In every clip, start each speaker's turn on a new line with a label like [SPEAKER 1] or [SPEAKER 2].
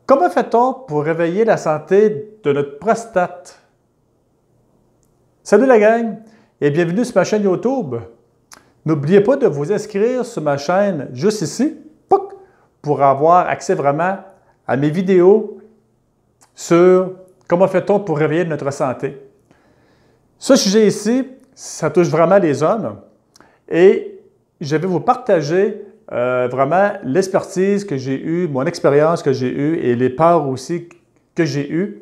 [SPEAKER 1] Comment fait-on pour réveiller la santé de notre prostate? Salut la gang et bienvenue sur ma chaîne YouTube. N'oubliez pas de vous inscrire sur ma chaîne juste ici pour avoir accès vraiment à mes vidéos sur comment fait-on pour réveiller notre santé. Ce sujet ici, ça touche vraiment les hommes et je vais vous partager vraiment l'expertise que j'ai eue, mon expérience que j'ai eue et les peurs aussi que j'ai eues.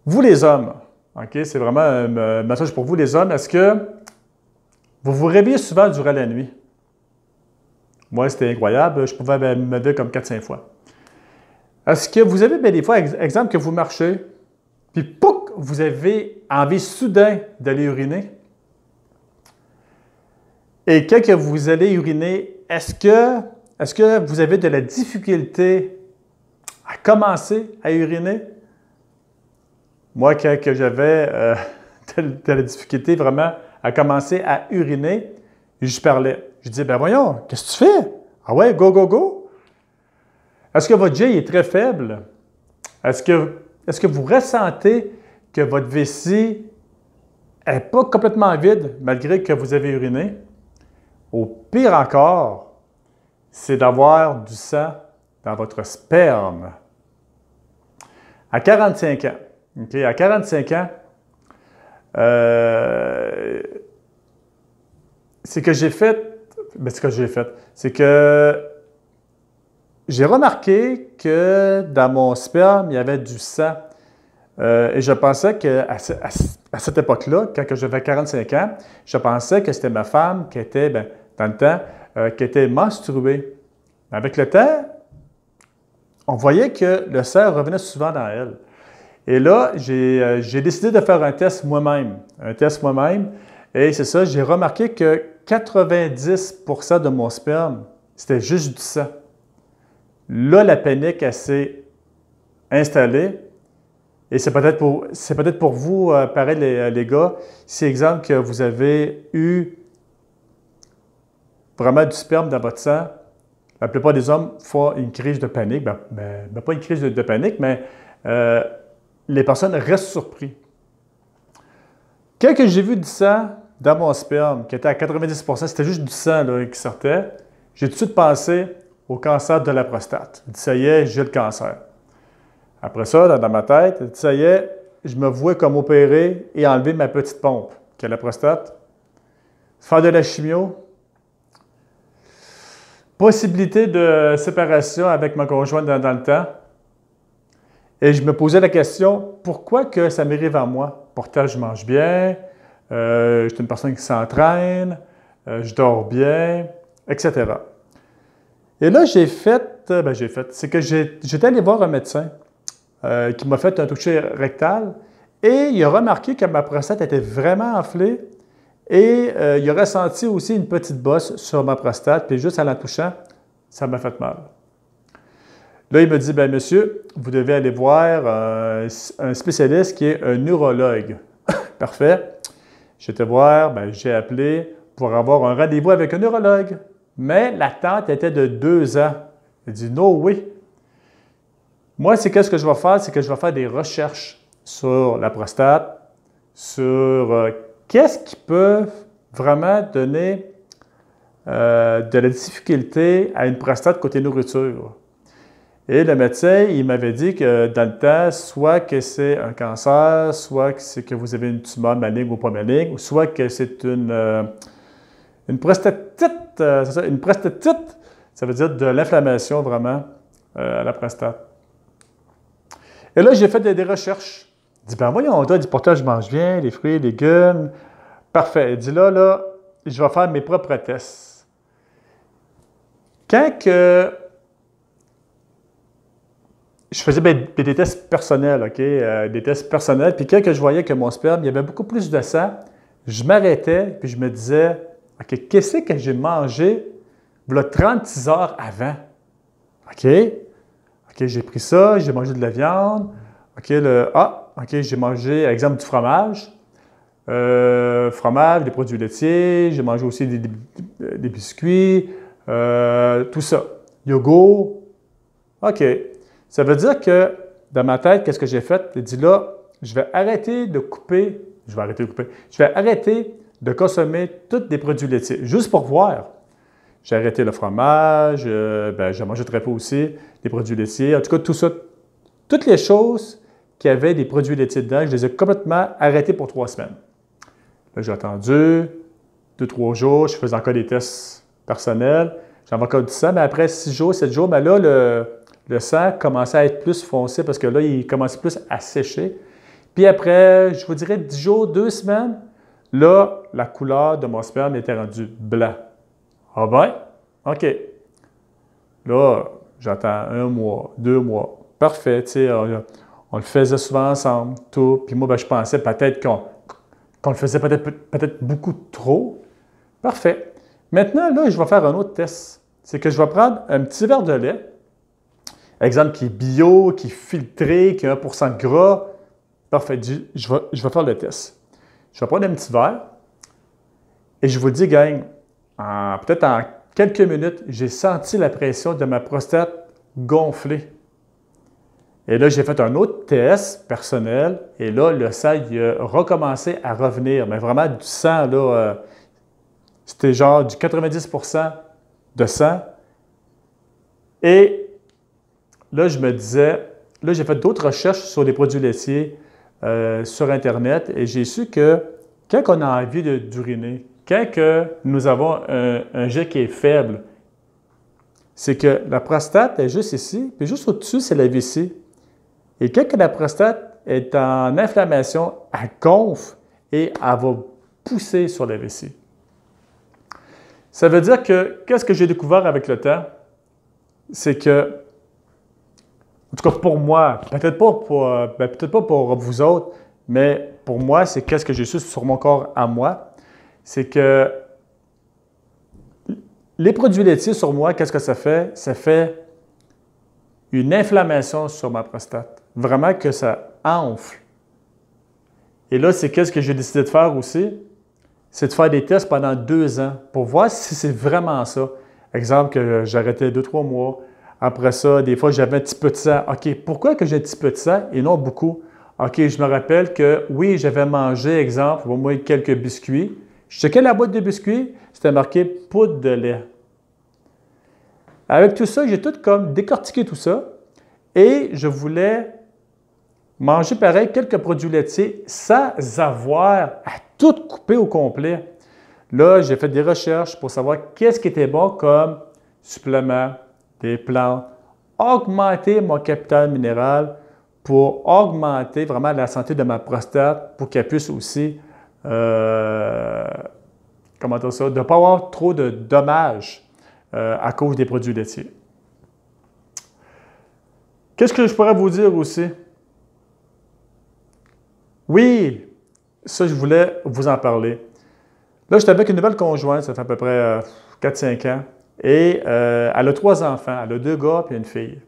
[SPEAKER 1] Vous les hommes, ok, c'est vraiment un message pour vous les hommes. Est-ce que vous vous réveillez souvent durant la nuit? Moi, c'était incroyable. Je pouvais me lever comme 4-5 fois. Est-ce que vous avez des fois, exemple, que vous marchez, puis pouc, vous avez envie soudain d'aller uriner? Et quand que vous allez uriner, est-ce que vous avez de la difficulté à commencer à uriner? Moi, quand j'avais de la difficulté vraiment à commencer à uriner, je parlais. Je disais, ben voyons, qu'est-ce que tu fais? Ah ouais, go, go, go! Est-ce que votre jet est très faible? Est-ce que vous ressentez que votre vessie n'est pas complètement vide malgré que vous avez uriné? Au pire encore, c'est d'avoir du sang dans votre sperme. À 45 ans, okay, à 45 ans, c'est que j'ai remarqué que dans mon sperme, il y avait du sang. Et je pensais qu'à cette époque-là, quand j'avais 45 ans, je pensais que c'était ma femme qui était, dans le temps, qui était menstruée. Avec le temps, on voyait que le sang revenait souvent dans elle. Et là, j'ai décidé de faire un test moi-même. Et c'est ça, j'ai remarqué que 90% de mon sperme, c'était juste du sang. Là, la panique, elle s'est installée. Et c'est peut-être pour vous, pareil les gars, si exemple que vous avez eu vraiment du sperme dans votre sang, la plupart des hommes font une crise de panique. Pas une crise de panique, mais les personnes restent surprises. Quand j'ai vu du sang dans mon sperme, qui était à 90%, c'était juste du sang là, qui sortait, j'ai tout de suite pensé au cancer de la prostate. J'ai dit, ça y est, j'ai le cancer. Après ça, dans ma tête, j'ai dit, ça y est, je me vois comme opérer et enlever ma petite pompe, qui est la prostate. Faire de la chimio. Possibilité de séparation avec ma conjointe dans le temps. Et je me posais la question, pourquoi que ça m'arrive à moi? Pourtant, je mange bien, je suis une personne qui s'entraîne, je dors bien, etc. Et là, c'est que j'étais allé voir un médecin qui m'a fait un toucher rectal et il a remarqué que ma prostate était vraiment enflée et il a ressenti aussi une petite bosse sur ma prostate, puis juste en la touchant, ça m'a fait mal. Là, il me dit, bien, monsieur, vous devez aller voir un spécialiste qui est un urologue. Parfait. J'étais voir, j'ai appelé pour avoir un rendez-vous avec un urologue. Mais l'attente était de 2 ans. Il dit, no way. Moi, qu'est-ce que je vais faire? C'est que je vais faire des recherches sur la prostate, sur qu'est-ce qui peut vraiment donner de la difficulté à une prostate côté nourriture. Et le médecin, il m'avait dit que dans le temps, soit que c'est un cancer, soit que c'est que vous avez une tumeur maligne ou pas maligne, ou soit que c'est une prostatite. C'est ça, une prostatite, ça veut dire de l'inflammation vraiment à la prostate. Et là, j'ai fait des recherches. Il dit, ben voyons, il dit, pourtant, je mange bien, les fruits, les légumes. Parfait. Il dit, là, je vais faire mes propres tests. Quand que je faisais des tests personnels, OK? Des tests personnels. Puis quand que je voyais que mon sperme, il y avait beaucoup plus de sang, je m'arrêtais puis je me disais, OK, qu'est-ce que j'ai mangé voilà 36 heures avant? OK? OK, j'ai pris ça, j'ai mangé de la viande. OK, j'ai mangé, exemple, du fromage. Fromage, des produits laitiers. J'ai mangé aussi des biscuits. Tout ça. Yogourt. OK. Ça veut dire que dans ma tête, qu'est-ce que j'ai fait? J'ai dit là, je vais arrêter de couper, je vais arrêter de consommer tous des produits laitiers, juste pour voir. J'ai arrêté le fromage, je mangeais très peu aussi, des produits laitiers, en tout cas tout ça. Toutes les choses qui avaient des produits laitiers dedans, je les ai complètement arrêtées pour 3 semaines. Là, j'ai attendu 2-3 jours, je faisais encore des tests personnels, j'avais encore du sang, mais après 6 jours, 7 jours, là, le sang commençait à être plus foncé parce que là, il commençait plus à sécher. Puis après, je vous dirais 10 jours, 2 semaines, là, la couleur de mon sperme était rendue blanc. Ah ben, OK. Là, j'attends 1 mois, 2 mois. Parfait, tu sais, on le faisait souvent ensemble, tout. Puis moi, je pensais peut-être qu'on le faisait peut-être beaucoup trop. Parfait. Maintenant, là, je vais faire un autre test. C'est que je vais prendre un petit verre de lait, exemple qui est bio, qui est filtré, qui a 1% de gras. Parfait, je vais faire le test. Je vais prendre un petit verre et je vous dis, gang, peut-être en quelques minutes, j'ai senti la pression de ma prostate gonfler. Et là, j'ai fait un autre test personnel et là, le sang il a recommencé à revenir. Mais vraiment, du sang, là, c'était genre du 90% de sang. Et là, je me disais, là, j'ai fait d'autres recherches sur les produits laitiers sur Internet et j'ai su que quand on a envie d'uriner, quand nous avons un jet qui est faible, c'est que la prostate est juste ici, puis juste au-dessus, c'est la vessie. Et quand la prostate est en inflammation, elle gonfle et elle va pousser sur la vessie. Ça veut dire que, qu'est-ce que j'ai découvert avec le temps? C'est que, en tout cas pour moi, peut-être pas pour vous autres, mais pour moi, c'est qu'est-ce que j'ai su sur mon corps à moi, c'est que les produits laitiers sur moi, qu'est-ce que ça fait? Ça fait une inflammation sur ma prostate. Vraiment que ça enfle. Et là, c'est qu'est-ce que j'ai décidé de faire aussi? C'est de faire des tests pendant 2 ans pour voir si c'est vraiment ça. Exemple, que j'arrêtais 2-3 mois. Après ça, des fois, j'avais un petit peu de sang. OK, pourquoi que j'ai un petit peu de sang et non beaucoup? OK, je me rappelle que oui, j'avais mangé, exemple, au moins quelques biscuits. Je checkais la boîte de biscuits, c'était marqué poudre de lait. Avec tout ça, j'ai tout comme décortiqué tout ça et je voulais manger pareil quelques produits laitiers sans avoir à tout couper au complet. Là, j'ai fait des recherches pour savoir qu'est-ce qui était bon comme supplément, des plantes, augmenter mon capital minéral pour augmenter vraiment la santé de ma prostate pour qu'elle puisse aussi, comment dire ça, de ne pas avoir trop de dommages à cause des produits laitiers. Qu'est-ce que je pourrais vous dire aussi? Oui, ça, je voulais vous en parler. Là, j'étais avec une nouvelle conjointe, ça fait à peu près 4-5 ans, et elle a 3 enfants, elle a 2 gars et une fille.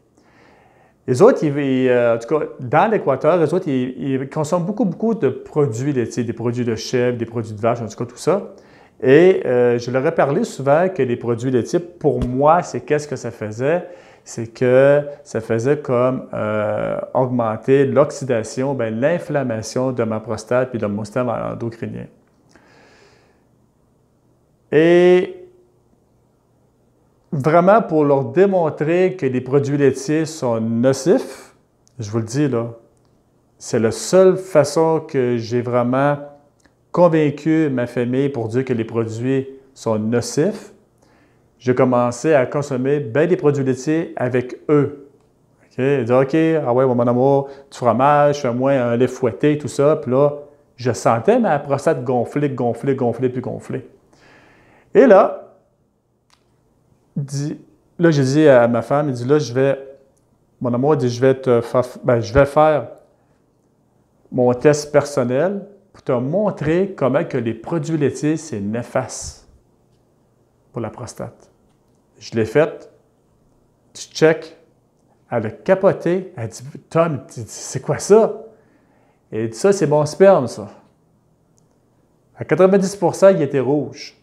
[SPEAKER 1] Les autres, en tout cas, dans l'Équateur, les autres, ils consomment beaucoup de produits laitiers, des produits de chèvre, des produits de vache, en tout cas, tout ça. Et je leur ai parlé souvent que les produits laitiers, pour moi, c'est qu'est-ce que ça faisait? C'est que ça faisait comme augmenter l'oxydation, l'inflammation de ma prostate et de mon système endocrinien. Et vraiment, pour leur démontrer que les produits laitiers sont nocifs, je vous le dis là, c'est la seule façon que j'ai vraiment convaincu ma famille pour dire que les produits sont nocifs. J'ai commencé à consommer bien des produits laitiers avec eux. Okay? Ils disaient, OK, ah ouais, mon amour, du fromage, fais-moi un lait fouetté, tout ça. Puis là, je sentais ma prostate gonfler. Et là, j'ai dit à ma femme, il dit, là, mon amour, il dit, je vais faire mon test personnel pour te montrer comment que les produits laitiers, c'est néfaste pour la prostate. Je l'ai fait, tu check, elle a capoté, elle dit, Tom, c'est quoi ça? Et elle dit, ça, c'est mon sperme, ça. À 90%, il était rouge.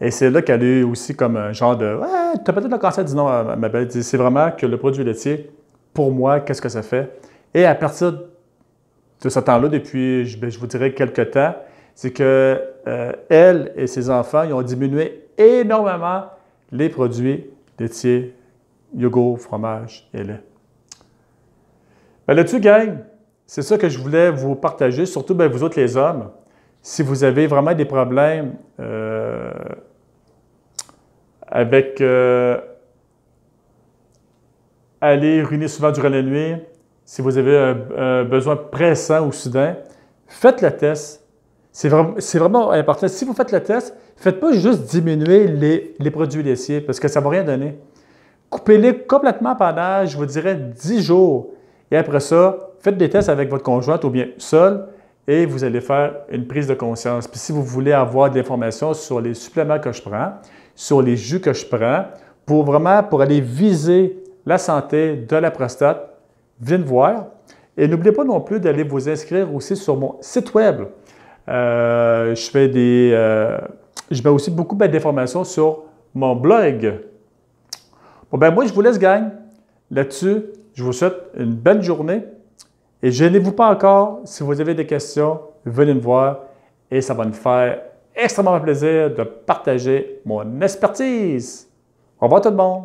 [SPEAKER 1] Et c'est là qu'elle a eu aussi comme un genre de ouais, tu as peut-être le cancer. Elle dit non, ma belle. C'est vraiment que le produit laitier, pour moi, qu'est-ce que ça fait? Et à partir de ce temps-là, depuis, je vous dirais quelques temps, c'est que elle et ses enfants, ils ont diminué énormément les produits laitiers, yogourt, fromage et lait. Bien, là-dessus, gang, c'est ça que je voulais vous partager, surtout bien, vous autres les hommes. Si vous avez vraiment des problèmes avec aller uriner souvent durant la nuit, si vous avez un besoin pressant ou soudain, faites le test. C'est vraiment important. Si vous faites le test, faites pas juste diminuer les produits laitiers parce que ça ne va rien donner. Coupez-les complètement pendant, je vous dirais, 10 jours. Et après ça, faites des tests avec votre conjointe ou bien seul et vous allez faire une prise de conscience. Puis si vous voulez avoir de l'information sur les suppléments que je prends, sur les jus que je prends, pour aller viser la santé de la prostate, venez me voir. Et n'oubliez pas non plus d'aller vous inscrire aussi sur mon site web. Je mets aussi beaucoup d'informations sur mon blog. Bon, ben moi, je vous laisse, gang. Là-dessus, je vous souhaite une belle journée. Et gênez-vous pas encore. Si vous avez des questions, venez me voir. Et ça va me faire extrêmement plaisir de partager mon expertise. Au revoir tout le monde.